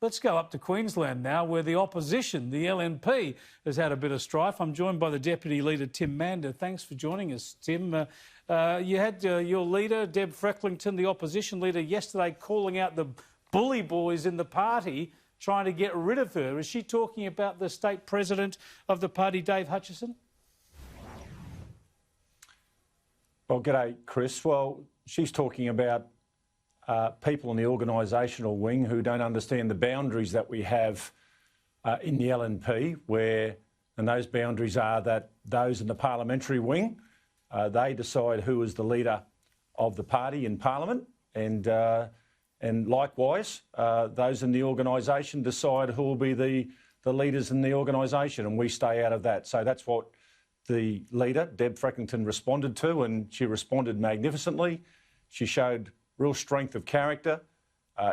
Let's go up to Queensland now, where the opposition, the LNP, has had a bit of strife. I'm joined by the Deputy Leader, Mander. Thanks for joining us, Tim. You had your leader, Ms Frecklington, the opposition leader, yesterday calling out the bully boys in the party, trying to get rid of her. Is she talking about the state president of the party, Dave Hutchison? Well, g'day, Chris. Well, she's talking about people in the organisational wing who don't understand the boundaries that we have in the LNP, and those boundaries are that those in the parliamentary wing, they decide who is the leader of the party in Parliament, and likewise, those in the organisation decide who will be the leaders in the organisation, and we stay out of that. So that's what the leader, Ms Frecklington, responded to, and she responded magnificently. She showed real strength of character.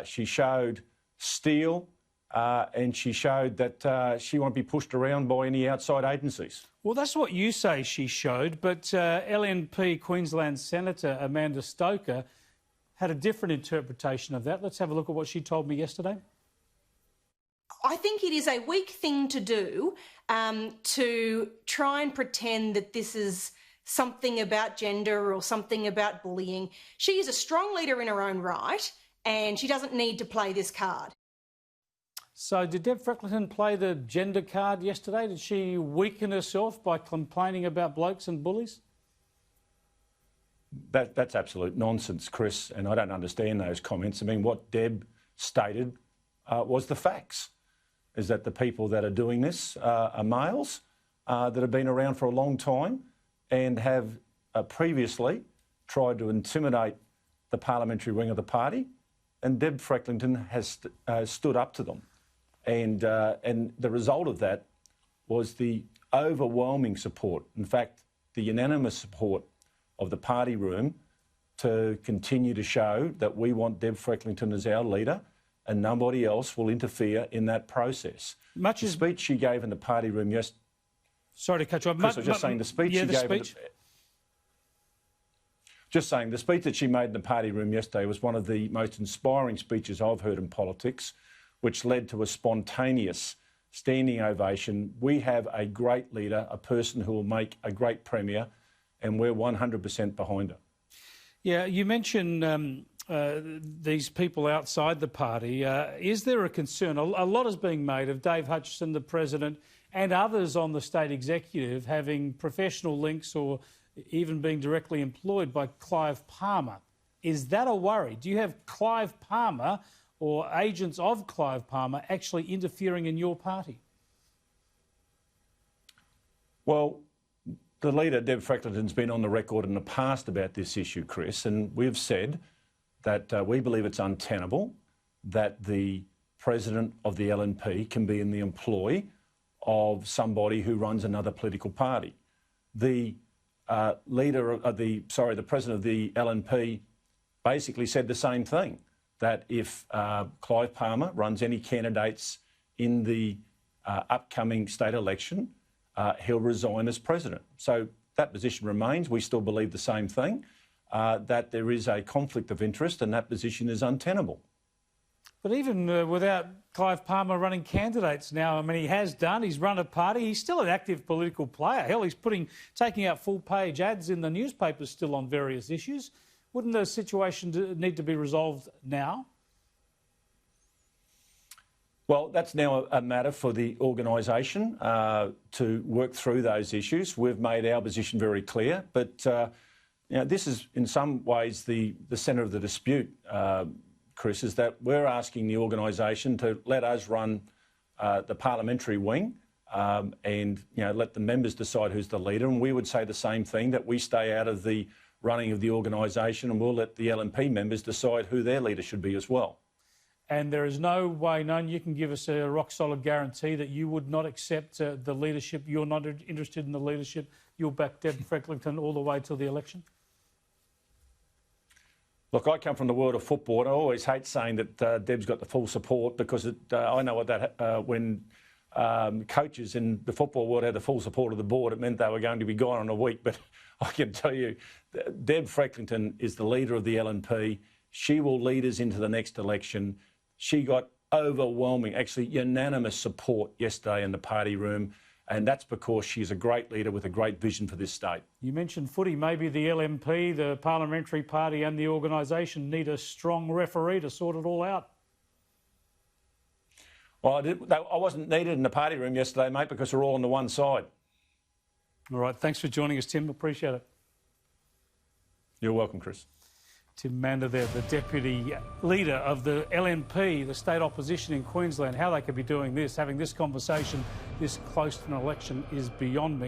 She showed steel, and she showed that she won't be pushed around by any outside agencies. Well, that's what you say she showed, but LNP Queensland Senator Mander had a different interpretation of that. Let's have a look at what she told me yesterday. I think it is a weak thing to do to try and pretend that this is something about gender or something about bullying. She is a strong leader in her own right, and she doesn't need to play this card. So did Ms Frecklington play the gender card yesterday? Did she weaken herself by complaining about blokes and bullies? That's absolute nonsense, Chris, and I don't understand those comments. I mean, what Deb stated was the facts, is that the people that are doing this are males that have been around for a long time and have previously tried to intimidate the parliamentary wing of the party, and Ms Frecklington has stood up to them. And the result of that was the overwhelming support, in fact, the unanimous support of the party room to continue to show that we want Ms Frecklington as our leader and nobody else will interfere in that process. The speech she gave in the party room yesterday... Sorry to cut you off. Chris, I was just saying the speech she gave... Just saying, the speech that she made in the party room yesterday was one of the most inspiring speeches I've heard in politics, which led to a spontaneous standing ovation. We have a great leader, a person who will make a great premier, and we're 100% behind her. Yeah, you mentioned these people outside the party. Is there a concern? A lot is being made of Dave Hutchison, the president, and others on the state executive having professional links or even being directly employed by Clive Palmer. Is that a worry? Do you have Clive Palmer or agents of Clive Palmer actually interfering in your party? Well, the leader, Ms Frecklington's been on the record in the past about this issue, Chris, and we've said that we believe it's untenable that the president of the LNP can be in the employ of somebody who runs another political party. The the president of the LNP basically said the same thing, that if Clive Palmer runs any candidates in the upcoming state election, he'll resign as president. So that position remains. We still believe the same thing, that there is a conflict of interest and that position is untenable. But even without Clive Palmer running candidates now, I mean, he has done, he's run a party, he's still an active political player. Hell, he's taking out full-page ads in the newspapers still on various issues. Wouldn't the situation need to be resolved now? Well, that's now a matter for the organisation to work through those issues. We've made our position very clear, but this is in some ways the centre of the dispute, Chris, is that we're asking the organisation to let us run the parliamentary wing and let the members decide who's the leader, and we would say the same thing, that we stay out of the running of the organisation and we'll let the LNP members decide who their leader should be as well. And there is no way known you can give us a rock-solid guarantee that you would not accept the leadership, you're not interested in the leadership, you'll back Ms Frecklington all the way till the election? Look, I come from the world of football, and I always hate saying that Deb's got the full support, because I know what that when coaches in the football world had the full support of the board, it meant they were going to be gone in a week. But I can tell you, Ms Frecklington is the leader of the LNP. She will lead us into the next election. She got overwhelming, actually unanimous support yesterday in the party room, and that's because she's a great leader with a great vision for this state. You mentioned footy. Maybe the LNP, the parliamentary party and the organisation need a strong referee to sort it all out. Well, I wasn't needed in the party room yesterday, mate, because we're all on the one side. All right, thanks for joining us, Tim. Appreciate it. You're welcome, Chris. Tim Mander there, the Deputy Leader of the LNP, the state opposition in Queensland. How they could be doing this, having this conversation this close to an election is beyond me.